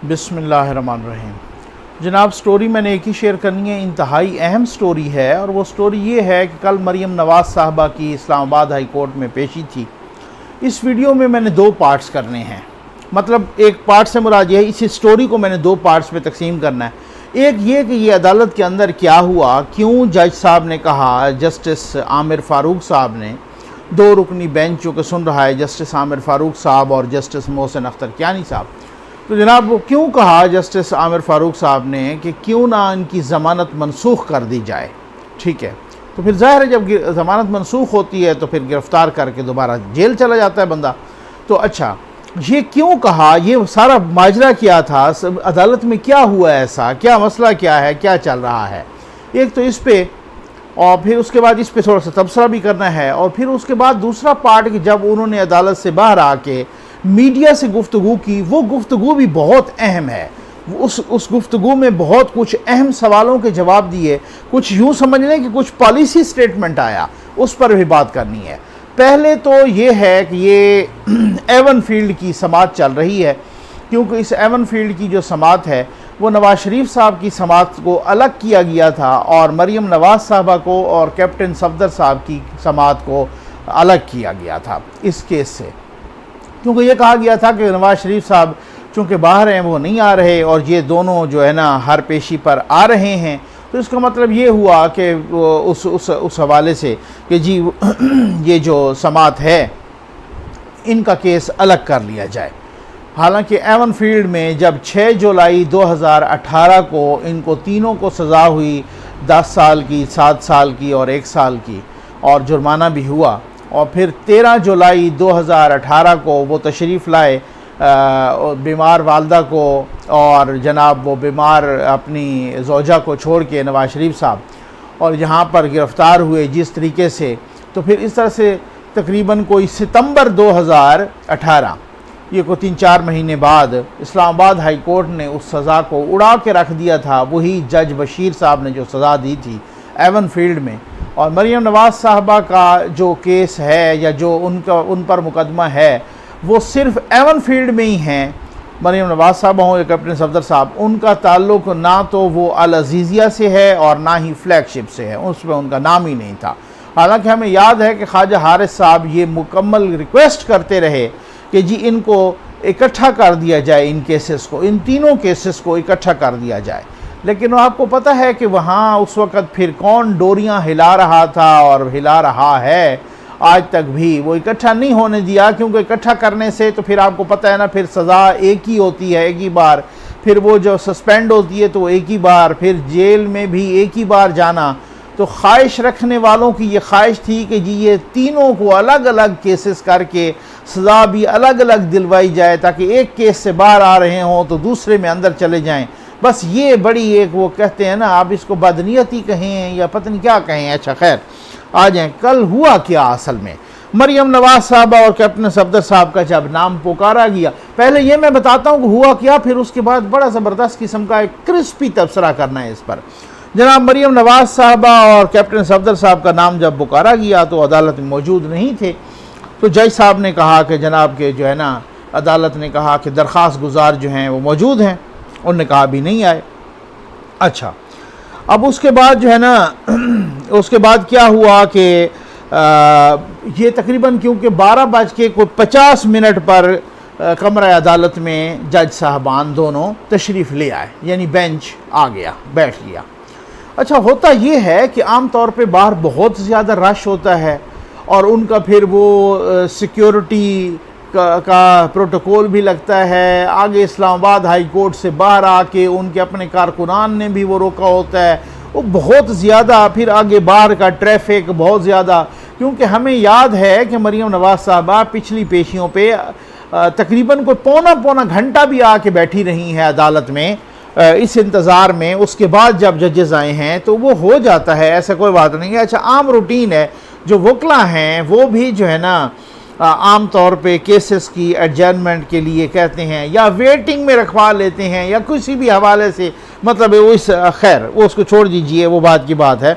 बिस्मिल्लाहिर्रहमानिर्रहीम। जनाब, स्टोरी मैंने एक ही शेयर करनी है, इंतहाई अहम स्टोरी है। और वो स्टोरी ये है कि कल मरियम नवाज़ साहबा की इस्लामाबाद हाई कोर्ट में पेशी थी। इस वीडियो में मैंने दो पार्ट्स करने हैं, मतलब एक पार्ट से मुराद है, इस स्टोरी को मैंने दो पार्ट्स में तकसीम करना है। एक ये कि ये अदालत के अंदर क्या हुआ, क्यों जज साहब ने कहा, जस्टिस आमिर फ़ारूक साहब ने, दो रुकनी बेंच जो कि सुन रहा है, जस्टिस आमिर फ़ारूक साहब और जस्टिस मोहसिन अख्तर कियानी साहब। तो जनाब वो क्यों कहा जस्टिस आमिर फ़ारूक साहब ने कि क्यों ना इनकी ज़मानत मनसूख कर दी जाए। ठीक है, तो फिर ज़ाहिर है जब ज़मानत मनसूख होती है तो फिर गिरफ़्तार करके दोबारा जेल चला जाता है बंदा। तो अच्छा, ये क्यों कहा, ये सारा माजरा क्या था, अदालत में क्या हुआ, ऐसा क्या मसला क्या है, क्या चल रहा है, एक तो इस पे, और फिर उसके बाद इस पे थोड़ा सा तबसरा भी करना है। और फिर उसके बाद दूसरा पार्ट कि जब उन्होंने अदालत से बाहर आके मीडिया से गुफ्तगू की, वो गुफ्तगू भी बहुत अहम है। उस गुफ्तगू में बहुत कुछ अहम सवालों के जवाब दिए, कुछ यूँ समझ लें कि कुछ पॉलिसी स्टेटमेंट आया, उस पर भी बात करनी है। पहले तो ये है कि ये एवन फील्ड की समात चल रही है, क्योंकि इस एवन फील्ड की जो समात है वो नवाज़ शरीफ साहब की समात को अलग किया गया था और मरियम नवाज़ साहबा को और कैप्टन सफदर साहब की समात को अलग किया गया था इस केस से। क्योंकि ये कहा गया था कि नवाज़ शरीफ साहब चूँकि बाहर हैं, वो नहीं आ रहे, और ये दोनों जो है ना हर पेशी पर आ रहे हैं। तो इसका मतलब ये हुआ कि उस हवाले से कि जी ये जो समात है इनका केस अलग कर लिया जाए। हालांकि एवन फील्ड में जब 6 जुलाई 2018 को इनको तीनों को सज़ा हुई 10 साल की, 7 साल की और 1 साल की, और जुर्माना भी हुआ, और फिर 13 जुलाई 2018 को वो तशरीफ़ लाए बीमार वालदा को और जनाब वो बीमार अपनी ज़ौजा को छोड़ के नवाज़ शरीफ साहब, और यहाँ पर गिरफ़्तार हुए जिस तरीके से। तो फिर इस तरह से तकरीबन कोई सितंबर 2018, ये को 3-4 महीने बाद इस्लामाबाद हाई कोर्ट ने उस सज़ा को उड़ा के रख दिया था। वही जज बशीर साहब ने जो सज़ा दी थी एवन फील्ड में। और मरियम नवाज़ साहबा का जो केस है या जो उन पर मुकदमा है वो सिर्फ एवन फील्ड में ही हैं। मरियम नवाज़ साहबा हो या कैप्टन सफदर साहब, उनका ताल्लुक़ ना तो वो अल अज़ीज़िया से है और ना ही फ्लैगशिप से है, उसमें उनका नाम ही नहीं था। हालांकि हमें याद है कि ख्वाजा हारिस साहब ये मुकम्मल रिक्वेस्ट करते रहे कि जी इनको इकट्ठा कर दिया जाए, इन केसेस को, इन तीनों केसेस को इकट्ठा कर दिया जाए। लेकिन आपको पता है कि वहाँ उस वक़्त फिर कौन डोरियाँ हिला रहा था और हिला रहा है आज तक भी, वो इकट्ठा नहीं होने दिया। क्योंकि इकट्ठा करने से तो फिर आपको पता है ना, फिर सज़ा एक ही होती है, एक ही बार, फिर वो जो सस्पेंड होती है तो एक ही बार, फिर जेल में भी एक ही बार जाना। तो ख्वाहिश रखने वालों की ये ख्वाहिश थी कि जी ये तीनों को अलग अलग केसेस करके सज़ा भी अलग अलग दिलवाई जाए, ताकि एक केस से बाहर आ रहे हों तो दूसरे में अंदर चले जाएं। बस ये बड़ी एक, वो कहते हैं ना, आप इसको बदनीयती कहें या पता नहीं क्या कहें। अच्छा खैर, आ जाएँ, कल हुआ क्या असल में। मरियम नवाज़ साहबा और कैप्टन सफदर साहब का जब नाम पुकारा गया, पहले ये मैं बताता हूँ कि हुआ क्या, फिर उसके बाद बड़ा ज़बरदस्त किस्म का एक क्रिस्पी तबसरा करना है इस पर। जनाब, मरियम नवाज़ साहबा और कैप्टन सफदर साहब का नाम जब पुकारा गया तो अदालत में मौजूद नहीं थे। तो जज साहब ने कहा कि जनाब के जो है ना, अदालत ने कहा कि दरख्वास्त गुजार जो हैं वो मौजूद हैं। उन्होंने कहा अभी नहीं आए। अच्छा, अब उसके बाद जो है ना, उसके बाद क्या हुआ कि ये तकरीबन क्योंकि 12:50 पर कमरा अदालत में जज साहबान दोनों तशरीफ़ ले आए, यानी बेंच आ गया, बैठ गया। अच्छा, होता ये है कि आम तौर पे बाहर बहुत ज़्यादा रश होता है और उनका फिर वो सिक्योरिटी का प्रोटोकॉल भी लगता है। आगे इस्लामाबाद हाई कोर्ट से बाहर आके उनके अपने कारकुनान ने भी वो रोका होता है, वो बहुत ज़्यादा, फिर आगे बाहर का ट्रैफिक बहुत ज़्यादा। क्योंकि हमें याद है कि मरियम नवाज़ साहबा पिछली पेशियों पे तकरीबन कोई पौना घंटा भी आके बैठी रही हैं अदालत में इस इंतज़ार में। उसके बाद जब जजेस आए हैं तो वो हो जाता है, ऐसा कोई बात नहीं है। अच्छा, आम रूटीन है, जो वकला हैं वो भी जो है ना आम तौर पे केसेस की एडजर्नमेंट के लिए कहते हैं या वेटिंग में रखवा लेते हैं या किसी भी हवाले से, मतलब वो इस, खैर वो उसको छोड़ दीजिए, वो बात की बात है।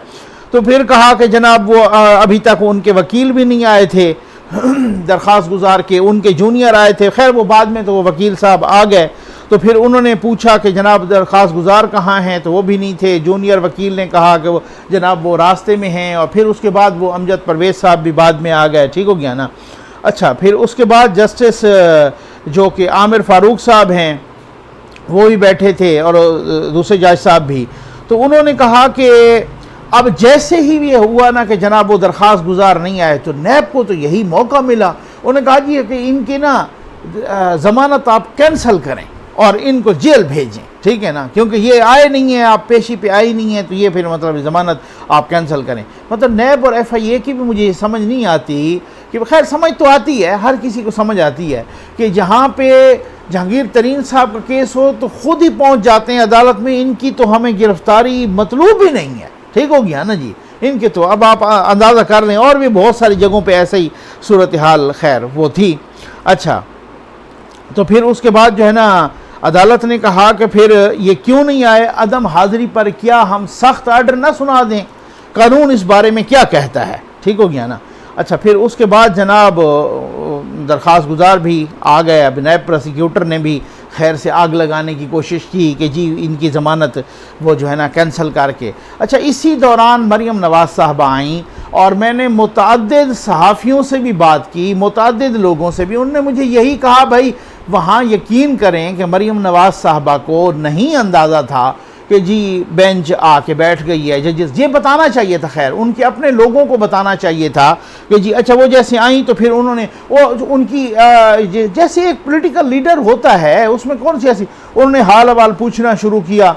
तो फिर कहा कि जनाब वो अभी तक उनके वकील भी नहीं आए थे, दरख्वास्त गुजार के उनके जूनियर आए थे। खैर वो बाद में तो वो वकील साहब आ गए। तो फिर उन्होंने पूछा कि जनाब दरख्वास्त गुजार कहाँ हैं, तो वो भी नहीं थे। जूनियर वकील ने कहा कि वो जनाब वो रास्ते में हैं, और फिर उसके बाद वो अमजद परवेज़ साहब भी बाद में आ गए, ठीक हो गया ना। अच्छा, फिर उसके बाद जस्टिस जो कि आमिर फ़ारूक साहब हैं वो भी बैठे थे, और दूसरे जज साहब भी। तो उन्होंने कहा कि अब जैसे ही ये हुआ ना कि जनाब वो दरख्वास्त गुजार नहीं आए, तो नैब को तो यही मौका मिला। उन्होंने कहा जी कि इनकी ना ज़मानत आप कैंसिल करें और इनको जेल भेजें, ठीक है ना, क्योंकि ये आए नहीं हैं, आप पेशी पे आए नहीं हैं, तो ये फिर मतलब ज़मानत आप कैंसिल करें। मतलब नैब और FIA की भी मुझे समझ नहीं आती कि खैर समझ तो आती है, हर किसी को समझ आती है कि जहाँ पे जहांगीर तरीन साहब का केस हो तो खुद ही पहुँच जाते हैं अदालत में, इनकी तो हमें गिरफ्तारी मतलूब ही नहीं है, ठीक हो गया ना जी। इनके तो अब आप अंदाज़ा कर लें, और भी बहुत सारी जगहों पे ऐसे ही सूरत हाल खैर वो थी। अच्छा, तो फिर उसके बाद जो है ना अदालत ने कहा कि फिर ये क्यों नहीं आए, अदम हाज़िरी पर क्या हम सख्त आर्डर ना सुना दें, कानून इस बारे में क्या कहता है, ठीक हो गया ना। अच्छा, फिर उसके बाद जनाब दरख्वास्त गुजार भी आ गए। अब नायब प्रोसिक्यूटर ने भी खैर से आग लगाने की कोशिश की कि जी इनकी ज़मानत वो जो है ना कैंसिल करके। अच्छा, इसी दौरान मरियम नवाज़ साहबा आईं, और मैंने मुतअद्दिद सहाफ़ियों से भी बात की, मुतअद्दिद लोगों से भी, उन्होंने मुझे यही कहा भाई वहाँ यकीन करें कि मरियम नवाज़ साहबा को नहीं अंदाज़ा था कि जी बेंच आके बैठ गई है जजेस, ये बताना चाहिए था, खैर उनके अपने लोगों को बताना चाहिए था कि जी। अच्छा, वो जैसे आई तो फिर उन्होंने वो उनकी जैसे एक पॉलिटिकल लीडर होता है उसमें कौन सी ऐसी, उन्होंने हाल अवाल पूछना शुरू किया,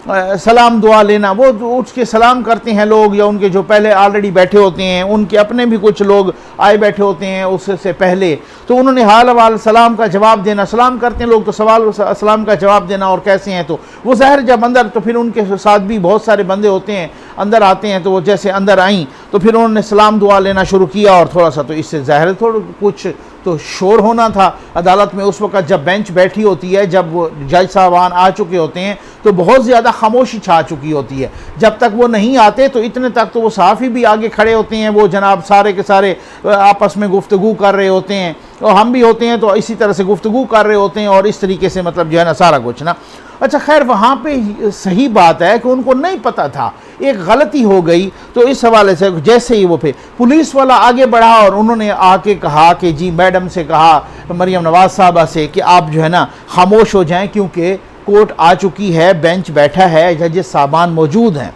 सलाम दुआ लेना, वो उठ के सलाम करते हैं लोग, या उनके जो पहले ऑलरेडी बैठे होते हैं उनके अपने भी कुछ लोग आए बैठे होते हैं उससे पहले, तो उन्होंने हाल अवाल सलाम का जवाब देना, सलाम करते हैं लोग तो सवाल सलाम का जवाब देना, और कैसे हैं, तो वो ज़ाहिर जब अंदर, तो फिर उनके साथ भी बहुत सारे बंदे होते हैं अंदर आते हैं, तो वो जैसे अंदर आईं तो फिर उन्होंने सलाम दुआ लेना शुरू किया, और थोड़ा सा तो इससे ज़ाहिर थोड़ा कुछ तो शोर होना था अदालत में। उस वक्त जब बेंच बैठी होती है, जब वो जज साहबान आ चुके होते हैं, तो बहुत ज़्यादा खामोशी छा चुकी होती है। जब तक वो नहीं आते तो इतने तक तो वो सहाफ़ी भी आगे खड़े होते हैं, वो जनाब सारे के सारे आपस में गुफ्तगू कर रहे होते हैं, और हम भी होते हैं तो इसी तरह से गुफ्तगू कर रहे होते हैं, और इस तरीके से मतलब जो है ना सारा कुछ ना। अच्छा, खैर वहाँ पे सही बात है कि उनको नहीं पता था, एक गलती हो गई, तो इस हवाले से जैसे ही वो फिर पुलिस वाला आगे बढ़ा और उन्होंने आके कहा कि जी मैडम से कहा मरियम नवाज़ साहबा से कि आप जो है ना खामोश हो जाएं, क्योंकि कोर्ट आ चुकी है, बेंच बैठा है, जजेस साहबान मौजूद हैं।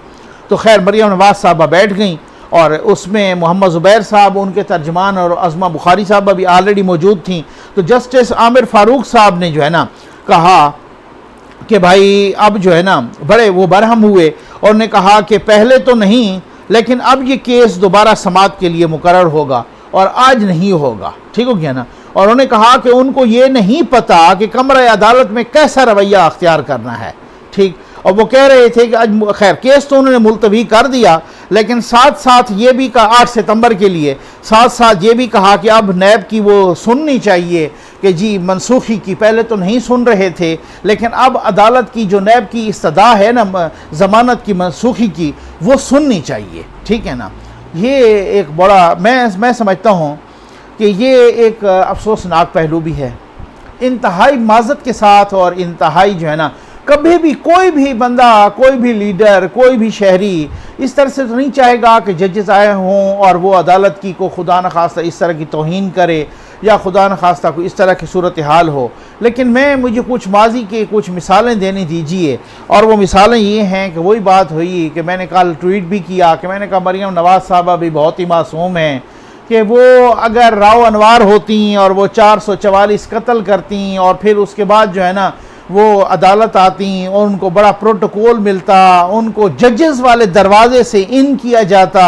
तो खैर मरियम नवाज़ साहबा बैठ गई, और उसमें मोहम्मद ज़ुबैर साहब उनके तर्जमान और अज़मा बुखारी साहबा भी ऑलरेडी मौजूद थी। तो जस्टिस आमिर फ़ारूक साहब ने जो है ना कहा कि भाई अब जो है ना बड़े वो बरहम हुए, और ने कहा कि पहले तो नहीं, लेकिन अब ये केस दोबारा समाअत के लिए मुकर्रर होगा, और आज नहीं होगा, ठीक हो गया ना। और उन्होंने कहा कि उनको ये नहीं पता कि कमरा अदालत में कैसा रवैया अख्तियार करना है, ठीक। और वो कह रहे थे कि आज खैर केस तो उन्होंने मुलतवी कर दिया, लेकिन साथ साथ ये भी कहा 8 सितंबर के लिए, साथ साथ ये भी कहा कि अब नैब की वो सुननी चाहिए कि जी मनसूखी की, पहले तो नहीं सुन रहे थे, लेकिन अब अदालत की जो नैब की इस्तदा है ना ज़मानत की मनसूखी की, वो सुननी चाहिए, ठीक है ना। ये एक बड़ा मैं समझता हूँ कि ये एक अफसोसनाक पहलू भी है, इंतहाई माज़त के साथ, और इंतहाई जो है ना कभी भी कोई भी बंदा, कोई भी लीडर, कोई भी शहरी इस तरह से तो नहीं चाहेगा कि जजेस आए हों और वो अदालत की को खुदा न खास्ता इस तरह की तौहीन करे, या खुदा न खास्ता को इस तरह की सूरत हाल हो। लेकिन मुझे कुछ माजी के कुछ मिसालें देने दीजिए, और वो मिसालें ये हैं कि वही बात हुई कि मैंने कल ट्वीट भी किया कि मैंने कहा मरियम नवाज़ साहबा भी बहुत ही मासूम हैं, कि वो अगर राव अनवार होती और वो 444 कत्ल करती, और फिर उसके बाद जो है ना वो अदालत आती और उनको बड़ा प्रोटोकॉल मिलता, उनको जजेस वाले दरवाजे से इन किया जाता,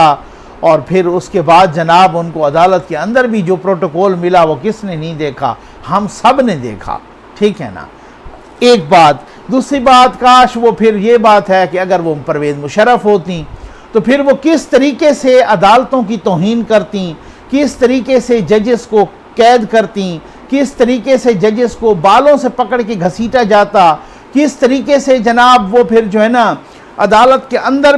और फिर उसके बाद जनाब उनको अदालत के अंदर भी जो प्रोटोकॉल मिला वो किसने नहीं देखा, हम सब ने देखा, ठीक है ना। एक बात। दूसरी बात, काश वो फिर ये बात है कि अगर वो परवेज़ मुशर्रफ होती तो फिर वो किस तरीके से अदालतों की तौहीन करती, किस तरीके से जजेस को कैद करती, किस तरीके से जजेस को बालों से पकड़ के घसीटा जाता, किस तरीके से जनाब वो फिर जो है ना अदालत के अंदर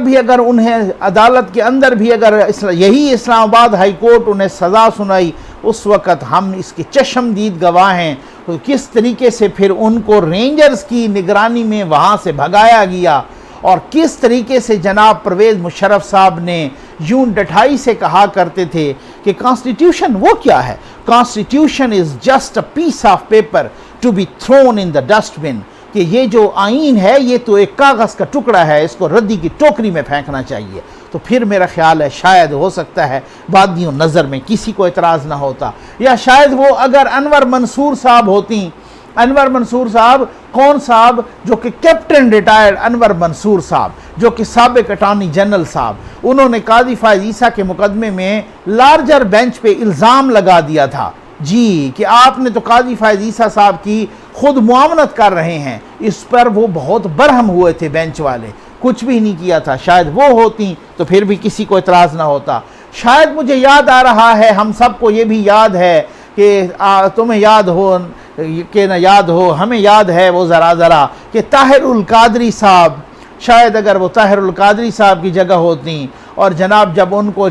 भी अगर यही इस्लामाबाद हाई कोर्ट उन्हें सज़ा सुनाई, उस वक़्त हम इसके चश्मदीद गवाह हैं तो किस तरीके से फिर उनको रेंजर्स की निगरानी में वहाँ से भगाया गया, और किस तरीके से जनाब परवेज़ मुशर्रफ साहब ने यूं डठाई से कहा करते थे कि कॉन्स्टिट्यूशन वो क्या है, constitution is just a piece of paper to be thrown in the dustbin, कि ये जो आईन है ये तो एक कागज़ का टुकड़ा है, इसको रद्दी की टोकरी में फेंकना चाहिए। तो फिर मेरा ख्याल है शायद हो सकता है बादियों नज़र में किसी को एतराज़ ना होता, या शायद वो अगर अनवर मंसूर साहब होती, अनवर मंसूर साहब कौन साहब, जो कि कैप्टन रिटायर्ड अनवर मंसूर साहब, जो कि साबिक अटॉर्नी जनरल साहब, उन्होंने काजी फ़ाइज़ ईसा के मुकदमे में लार्जर बेंच पे इल्ज़ाम लगा दिया था जी कि आपने तो काजी फ़ाइज़ ईसा साहब की खुद मुआवनत कर रहे हैं। इस पर वो बहुत बरहम हुए थे बेंच वाले, कुछ भी नहीं किया था। शायद वो होती तो फिर भी किसी को एतराज़ ना होता। शायद मुझे याद आ रहा है, हम सबको ये भी याद है कि तुम्हें याद हो कि न याद हो, हमें याद है वो ज़रा कि ताहिरुल कादरी साहब, शायद अगर वो ताहिरुल कादरी साहब की जगह होती और जनाब जब उनको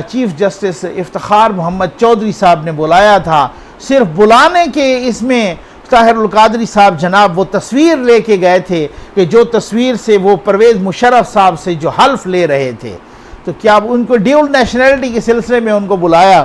चीफ़ जस्टिस इफ्तिखार मोहम्मद चौधरी साहब ने बुलाया था, सिर्फ बुलाने के इसमें ताहिरुल कादरी साहब जनाब वो तस्वीर लेके गए थे कि जो तस्वीर से वो परवेज़ मुशर्रफ साहब से जो हल्फ ले रहे थे, तो क्या उनको ड्यूल नेशनलिटी के सिलसिले में उनको बुलाया,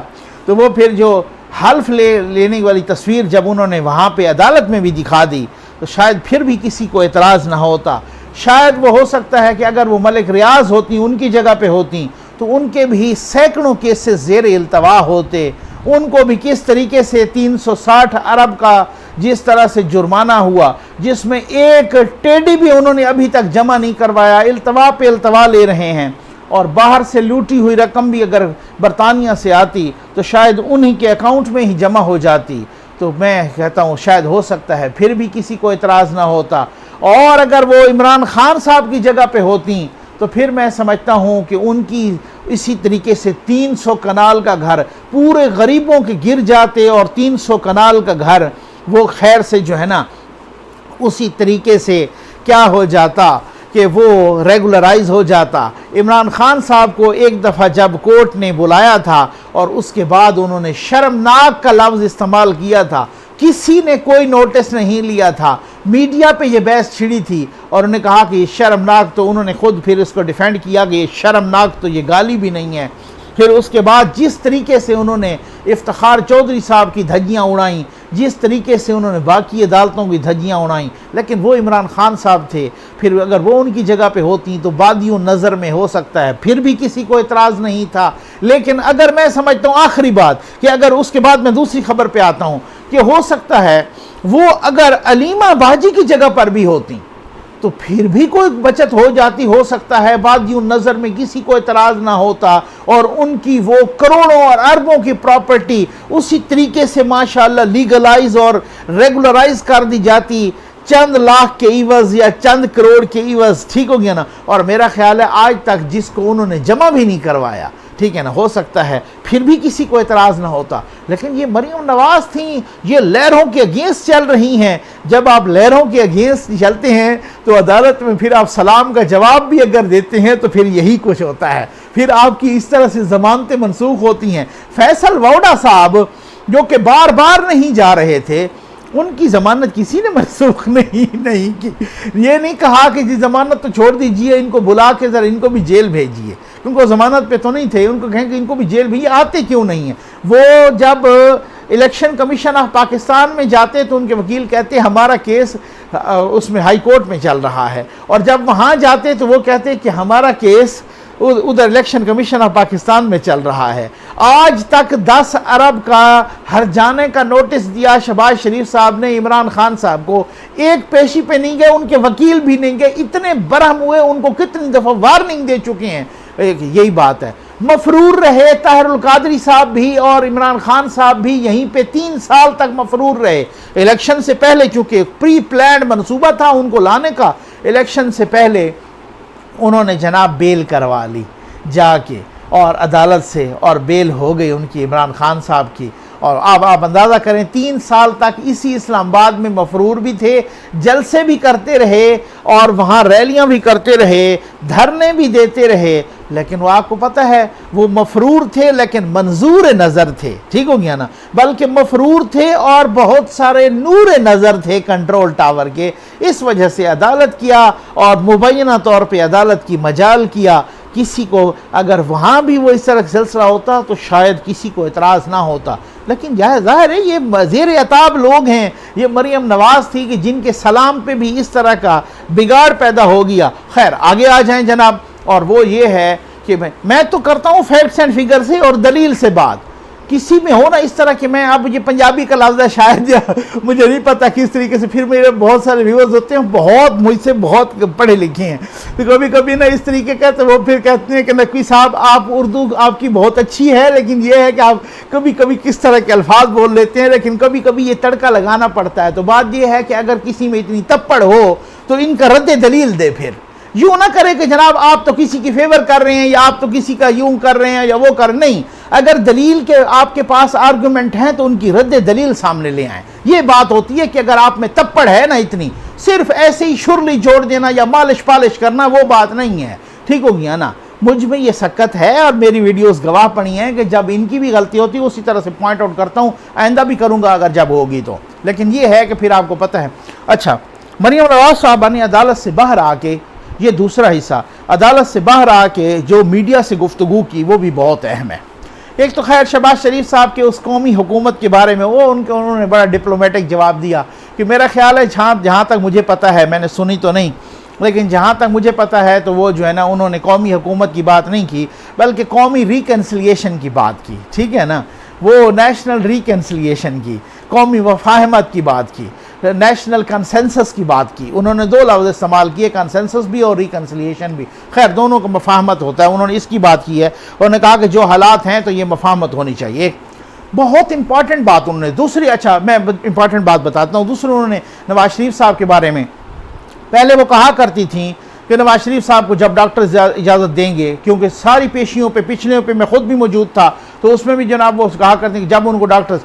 तो वो फिर जो हल्फ लेने वाली तस्वीर जब उन्होंने वहाँ पे अदालत में भी दिखा दी तो शायद फिर भी किसी को एतराज़ ना होता। शायद वो हो सकता है कि अगर वो मलिक रियाज होती, उनकी जगह पे होती, तो उनके भी सैकड़ों केसेस ज़ेर इल्तवा होते, उनको भी किस तरीके से 360 अरब का जिस तरह से जुर्माना हुआ, जिसमें एक टेडी भी उन्होंने अभी तक जमा नहीं करवाया, इल्तवा पे इल्तवा ले रहे हैं, और बाहर से लूटी हुई रकम भी अगर बरतानिया से आती तो शायद उन्हीं के अकाउंट में ही जमा हो जाती। तो मैं कहता हूँ शायद हो सकता है फिर भी किसी को एतराज़ ना होता। और अगर वो इमरान खान साहब की जगह पे होती तो फिर मैं समझता हूँ कि उनकी इसी तरीके से 300 कनाल का घर पूरे गरीबों के गिर जाते, और 300 कनाल का घर वो खैर से जो है ना उसी तरीके से क्या हो जाता कि वो रेगुलराइज हो जाता। इमरान खान साहब को एक दफ़ा जब कोर्ट ने बुलाया था और उसके बाद उन्होंने शर्मनाक का लफ्ज़ इस्तेमाल किया था, किसी ने कोई नोटिस नहीं लिया था, मीडिया पे ये बहस छिड़ी थी और उन्होंने कहा कि ये शर्मनाक, तो उन्होंने खुद फिर इसको डिफेंड किया कि ये शर्मनाक तो ये गाली भी नहीं है। फिर उसके बाद जिस तरीके से उन्होंने इफ्तिखार चौधरी साहब की धज्जियाँ उड़ाई, जिस तरीके से उन्होंने बाकी अदालतों की धज्जियाँ उड़ाई, लेकिन वो इमरान खान साहब थे। फिर अगर वो उनकी जगह पे होती तो बादियों नज़र में हो सकता है फिर भी किसी को एतराज़ नहीं था। लेकिन अगर मैं समझता हूँ आखिरी बात कि अगर उसके बाद मैं दूसरी खबर पे आता हूँ कि हो सकता है वो अगर अलीमा बाजी की जगह पर भी होती तो फिर भी कोई बचत हो जाती, हो सकता है बादियों नज़र में किसी को एतराज़ ना होता और उनकी वो करोड़ों और अरबों की प्रॉपर्टी उसी तरीके से माशाअल्लाह लीगलाइज और रेगुलराइज कर दी जाती, चंद लाख के इवज़ या चंद करोड़ के इवज़, ठीक हो गया ना। और मेरा ख्याल है आज तक जिसको उन्होंने जमा भी नहीं करवाया, ठीक है ना, हो सकता है फिर भी किसी को एतराज़ ना होता। लेकिन ये मरीम नवाज़ थी, ये लहरों के अगेंस्ट चल रही हैं। जब आप लहरों के अगेंस्ट चलते हैं तो अदालत में फिर आप सलाम का जवाब भी अगर देते हैं तो फिर यही कुछ होता है, फिर आपकी इस तरह से ज़मानतें मनसूख होती हैं। फैसल वोडा साहब जो कि बार बार नहीं जा रहे थे, उनकी ज़मानत किसी ने मनसूख नहीं की। ये नहीं कहा कि जी ज़मानत तो छोड़ दीजिए, इनको बुला के ज़रा इनको भी जेल भेजिए, उनको ज़मानत पे तो नहीं थे, उनको कहें कि इनको भी जेल भेजिए, आते क्यों नहीं है। वो जब इलेक्शन कमीशन ऑफ पाकिस्तान में जाते तो उनके वकील कहते हमारा केस उसमें हाई कोर्ट में चल रहा है, और जब वहाँ जाते तो वो कहते कि हमारा केस उधर इलेक्शन कमीशन ऑफ पाकिस्तान में चल रहा है। आज तक 10 अरब का हर जाने का नोटिस दिया शहबाज शरीफ साहब ने इमरान खान साहब को, एक पेशी पे नहीं गए, उनके वकील भी नहीं गए, इतने बरहम हुए, उनको कितनी दफ़ा वार्निंग दे चुके हैं। यही बात है, मफरूर रहे ताहिरुल कादरी साहब भी और इमरान खान साहब भी यहीं पे 3 साल तक मफरूर रहे। इलेक्शन से पहले, चूँकि प्री प्लान मनसूबा था उनको लाने का, इलेक्शन से पहले उन्होंने जनाब बेल करवा ली जाके और अदालत से, और बेल हो गई उनकी इमरान खान साहब की, और अब आप अंदाज़ा करें 3 साल तक इसी इस्लामाबाद में मफरूर भी थे, जलसे भी करते रहे और वहाँ रैलियाँ भी करते रहे, धरने भी देते रहे, लेकिन वो आपको पता है वो मफरूर थे लेकिन मंजूर नज़र थे। ठीक हो गया ना, बल्कि मफरूर थे और बहुत सारे नूर नज़र थे कंट्रोल टावर के। इस वजह से अदालत किया और मुबैना तौर पे अदालत की मजाल किया। किसी को अगर वहाँ भी वो इस तरह का सिलसिला होता तो शायद किसी को एतराज़ ना होता, लेकिन ज़ाहिर है ये ज़ेर अताब लोग हैं। ये मरियम नवाज़ थी कि जिनके सलाम पे भी इस तरह का बिगाड़ पैदा हो गया। खैर आगे आ जाएं जनाब, और वो ये है कि मैं तो करता हूँ फैक्ट्स एंड फिगर से और दलील से बात। किसी में हो ना इस तरह कि मैं, अब ये पंजाबी का लफ्ज़ है शायद मुझे नहीं पता किस तरीके से, फिर मेरे बहुत सारे व्यूअर्स होते हैं बहुत मुझसे बहुत पढ़े लिखे हैं, तो कभी कभी ना इस तरीके का, तो वो फिर कहते हैं कि नकवी साहब आप उर्दू आपकी बहुत अच्छी है, लेकिन ये है कि आप कभी कभी किस तरह के अल्फाज बोल लेते हैं, लेकिन कभी कभी ये तड़का लगाना पड़ता है। तो बात ये है कि अगर किसी में इतनी तप्पड़ हो तो इनका रद्द दलील दे, फिर यूं ना करे कि जनाब आप तो किसी की फेवर कर रहे हैं या आप तो किसी का यूं कर रहे हैं या वो कर, नहीं, अगर दलील के आपके पास आर्गुमेंट हैं तो उनकी रद्द दलील सामने ले आएं। ये बात होती है कि अगर आप में तप्पड़ है ना इतनी, सिर्फ ऐसे ही शुरली जोड़ देना या मालिश पालिश करना वो बात नहीं है। ठीक हो गया ना, मुझ में ये सकत है और मेरी वीडियोस गवाह पड़ी हैं कि जब इनकी भी गलती होती है उसी तरह से पॉइंट आउट करता हूँ, आइंदा भी करूँगा अगर जब होगी तो। लेकिन ये है कि फिर आपको पता है। अच्छा, मरियम नवाज़ साहबा ने अदालत से बाहर आके, ये दूसरा हिस्सा, अदालत से बाहर आके जो मीडिया से गुफ्तगू की वो भी बहुत अहम है। एक तो खैर शहबाज शरीफ साहब के उस कौमी हुकूमत के बारे में वो उन्होंने बड़ा डिप्लोमेटिक जवाब दिया कि मेरा ख्याल है जहाँ तक मुझे पता है, मैंने सुनी तो नहीं, लेकिन जहाँ तक मुझे पता है तो वो जो है ना उन्होंने कौमी हुकूमत की बात नहीं की बल्कि कौमी रिकन्सिलिएशन की बात की। ठीक है ना, वो नेशनल रिकन्सिलिएशन की, कौमी वफाहमत की बात की, नेशनल कंसेंसस की बात की। उन्होंने दो लफ्ज़ इस्तेमाल किए, कंसेंसस भी और रिकन्सिलिएशन भी, खैर दोनों का मफाहमत होता है। उन्होंने इसकी बात की है, उन्होंने कहा कि जो हालात हैं तो ये मफाहमत होनी चाहिए। एक बहुत इंपॉर्टेंट बात उन्होंने, दूसरी, अच्छा मैं इंपॉर्टेंट बात बताता हूँ, दूसरी उन्होंने नवाज शरीफ साहब के बारे में, पहले वो कहा करती थी कि नवाज शरीफ साहब को जब डॉक्टर इजाज़त देंगे, क्योंकि सारी पेशियों पे पिछले पे मैं खुद भी मौजूद था, तो उसमें भी जनाब वो कहा करते हैं कि जब उनको डॉक्टर्स,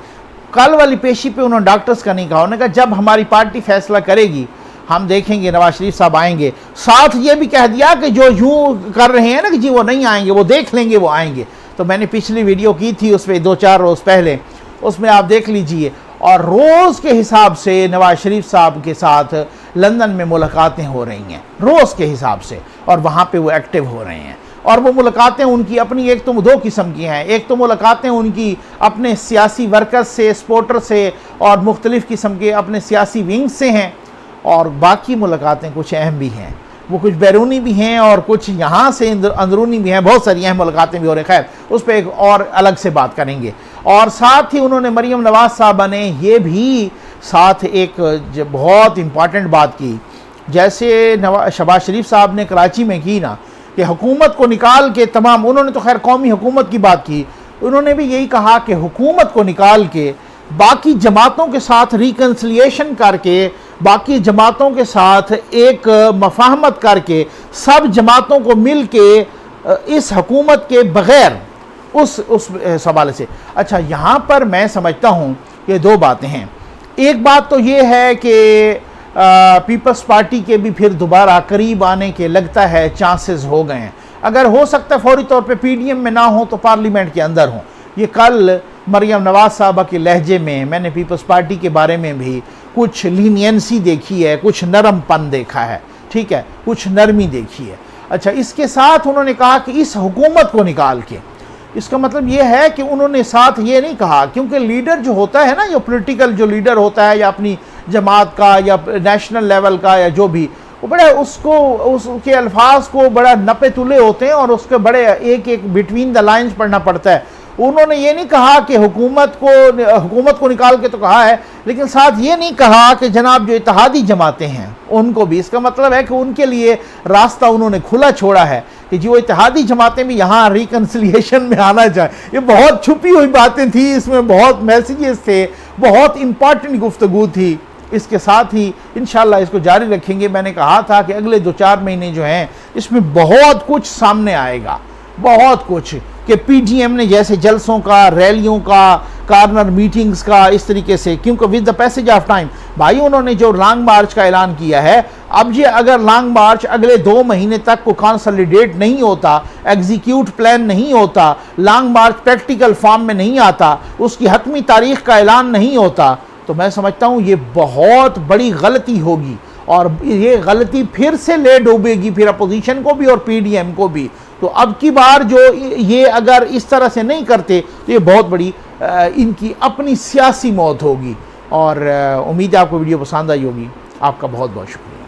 कल वाली पेशी पे उन्होंने डॉक्टर्स का नहीं कहा, उन्होंने कहा जब हमारी पार्टी फैसला करेगी हम देखेंगे नवाज शरीफ साहब आएंगे। साथ ये भी कह दिया कि जो यूँ कर रहे हैं ना कि जी वो नहीं आएंगे, वो देख लेंगे वो आएंगे। तो मैंने पिछली वीडियो की थी उस पर 2-4 रोज़ पहले, उसमें आप देख लीजिए। और रोज़ के हिसाब से नवाज शरीफ साहब के साथ लंदन में मुलाकातें हो रही हैं, रोज़ के हिसाब से, और वहाँ पे वो एक्टिव हो रहे हैं। और वो मुलाकातें उनकी अपनी, एक तो 2 किस्म की हैं, एक तो मुलाकातें उनकी अपने सियासी वर्कर्स से, सपोर्टर से और मुख्तलिफ़ किस्म के अपने सियासी विंग से हैं, और बाकी मुलाकातें कुछ अहम भी हैं, वो कुछ बैरूनी भी हैं और कुछ यहाँ से अंदरूनी भी हैं, बहुत सारी अहम मुलाकातें भी हो रही हैं। खैर उस पर एक और अलग से बात करेंगे। और साथ ही उन्होंने मरियम नवाज़ साहबा ने ये भी साथ एक बहुत इम्पॉर्टेंट बात की, जैसे शहबाज शरीफ साहब ने कराची में की ना कि हुकूमत को निकाल के तमाम, उन्होंने तो खैर कौमी हुकूमत की बात की, उन्होंने भी यही कहा कि हुकूमत को निकाल के बाकी जमातों के साथ रिकन्सिलिएशन करके, बाकी जमातों के साथ एक मफाहमत करके, सब जमातों को मिल के इस हुकूमत के बग़ैर उस सवाल से। अच्छा, यहाँ पर मैं समझता हूँ कि 2 बातें हैं। एक बात तो ये है कि पीपल्स पार्टी के भी फिर दोबारा करीब आने के लगता है चांसेस हो गए हैं। अगर हो सकता है फौरी तौर पे पीडीएम में ना हो तो पार्लियामेंट के अंदर हो। ये कल मरियम नवाज़ साहबा के लहजे में मैंने पीपल्स पार्टी के बारे में भी कुछ लीनियंसी देखी है, कुछ नरमपन देखा है, ठीक है, कुछ नरमी देखी है। अच्छा, इसके साथ उन्होंने कहा कि इस हुकूमत को निकाल के, इसका मतलब ये है कि उन्होंने साथ ये नहीं कहा, क्योंकि लीडर जो होता है ना, जो पॉलिटिकल जो लीडर होता है या अपनी जमात का या नेशनल लेवल का या जो भी, वो बड़ा उसके अल्फाज को बड़ा नपे तुले होते हैं और उसके बड़े एक बिटवीन द लाइन्स पढ़ना पड़ता है। उन्होंने ये नहीं कहा कि हुकूमत को निकाल के तो कहा है, लेकिन साथ ये नहीं कहा कि जनाब जो इत्तेहादी जमातें हैं उनको भी, इसका मतलब है कि उनके लिए रास्ता उन्होंने खुला छोड़ा है कि जो इत्तेहादी जमातें भी यहाँ रिकन्सिलिएशन में आना चाहे। ये बहुत छुपी हुई बातें थी, इसमें बहुत मैसेजेस थे, बहुत इंपॉर्टेंट गुफ्तगू थी। इसके साथ ही इंशाल्लाह इसको जारी रखेंगे। मैंने कहा था कि अगले 2-4 महीने जो हैं इसमें बहुत कुछ सामने आएगा, बहुत कुछ। कि पीडीएम ने जैसे जलसों का, रैलियों का, कार्नर मीटिंग्स का, इस तरीके से, क्योंकि with the passage of time भाई उन्होंने जो लॉन्ग मार्च का ऐलान किया है, अब ये अगर लॉन्ग मार्च अगले 2 महीने तक को कंसोलिडेट नहीं होता, एग्जीक्यूट प्लान नहीं होता, लॉन्ग मार्च प्रैक्टिकल फॉर्म में नहीं आता, उसकी हतमी तारीख का ऐलान नहीं होता, तो मैं समझता हूँ ये बहुत बड़ी गलती होगी और ये गलती फिर से ले डूबेगी फिर अपोजिशन को भी और पीडीएम को भी। तो अब की बार जो ये अगर इस तरह से नहीं करते तो ये बहुत बड़ी इनकी अपनी सियासी मौत होगी। और उम्मीद है आपको वीडियो पसंद आई होगी। आपका बहुत बहुत शुक्रिया।